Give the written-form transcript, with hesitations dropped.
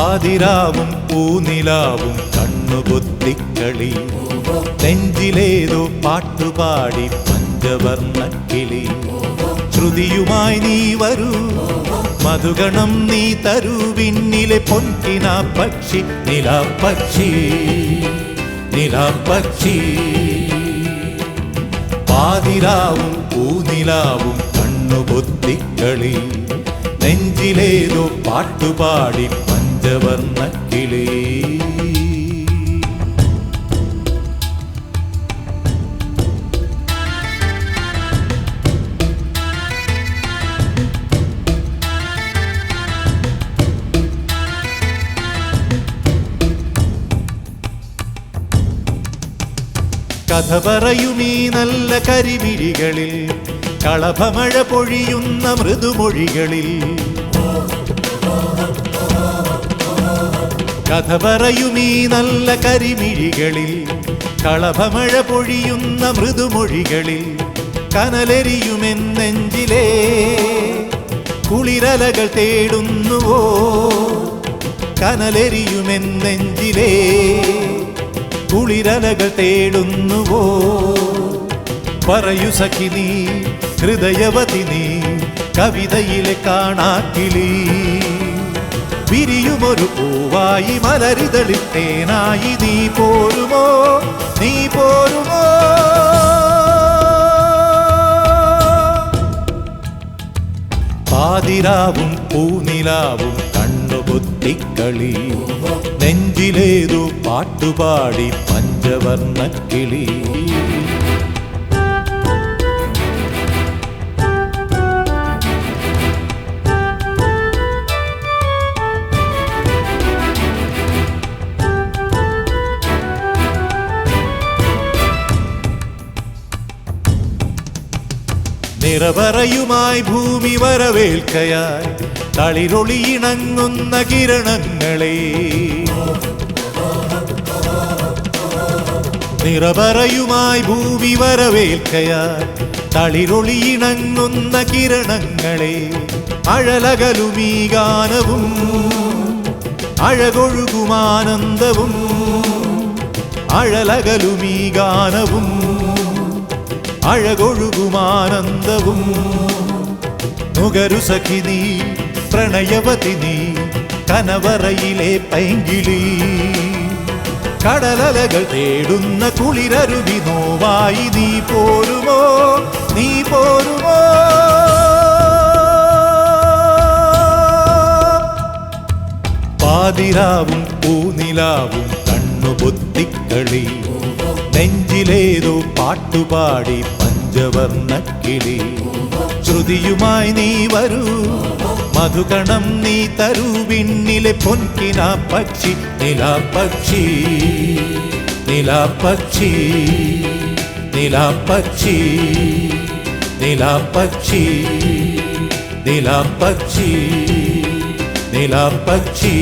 പാതിരാവും പൂനിലാവും കണ്ണുപൊത്തിക്കളി, നെഞ്ചിലേതോ പാട്ടുപാടി പഞ്ചവർണ്ണക്കിളി. ശ്രുതിയുമായി നീ വരൂ, മധുഗണം നീ തരൂ, വിണ്ണിലെ പൊൻകിന പക്ഷി, നിലാപ്പക്ഷി നിലാപ്പക്ഷി. പാതിരാവും പൂനിലാവും കണ്ണുപൊത്തിക്കളി, നെഞ്ചിലേതോ പാട്ടുപാടി പഞ്ചവർണ്ണക്കിളി. കഥ പറയുമീ നല്ല കരിമിഴികളിൽ, കളഭമഴ പൊഴിയുന്ന മൃദുമൊഴികളിൽ. കഥ പറയുമീ നല്ല കരിമിഴികളിൽ, കളഭമഴ പൊഴിയുന്ന മൃദുമൊഴികളിൽ. കനലെരിയുമെന്നെഞ്ചിലേ കുളിരലകൾ തേടുന്നുവോ, കനലെരിയുമെന്നെഞ്ചിലേ കുളിരലകൾ തേടുന്നുവോ. പറയൂ സഖി നീ, ഹൃദയവതി നീ, കവിതയിലെ കാണാക്കിളി. വിരിയുമൊരു പൂവായി മലരിതളിൽ തേനായി നീ പോരുമോ, നീ പോരുമോ. പാതിരാവും പൂനിലാവും കണ്ണുപൊത്തിക്കളി, നെഞ്ചിലേതോ പാട്ടുപാടി പഞ്ചവർണ്ണക്കിളി. നിറവറയുമായി ഭൂമി വരവേൽക്കയായി, തളിരൊളിയിണങ്ങുന്ന കിരണങ്ങളെ. നിറവറയുമായി ഭൂമി വരവേൽക്കയായി, തളിരൊളിയിണങ്ങുന്ന കിരണങ്ങളെ. അഴലകലുമീ ഗാനവും അഴകൊഴുകുമാനന്ദവും, അഴലകലുമീ ഗാനവും അഴകൊഴുകുമാനന്ദവും. നുകരു സഖി നീ, പ്രണയവതി നീ, കനവറയിലെ പൈങ്കിളി. കടലലകൾ തേടുന്ന കുളിരരുവി നോവായി നീ പോരുമോ, നീ പോരുമോ. പാതിരാവും പൂനിലാവും കണ്ണുപൊത്തിക്കളി, നെഞ്ചിലേതോ പാട്ടുപാടി പഞ്ചവർണ്ണക്കിളി. ശ്രുതിയുമായി നീ വരൂ, മധുകണം നീ തരൂ, വിണ്ണിലെ പൊൻകിന പക്ഷി, നിലാപ്പക്ഷി നിലാപ്പക്ഷി നിലാപ്പക്ഷി നിലാപ്പക്ഷി നിലാപ്പക്ഷി നിലാപ്പക്ഷി.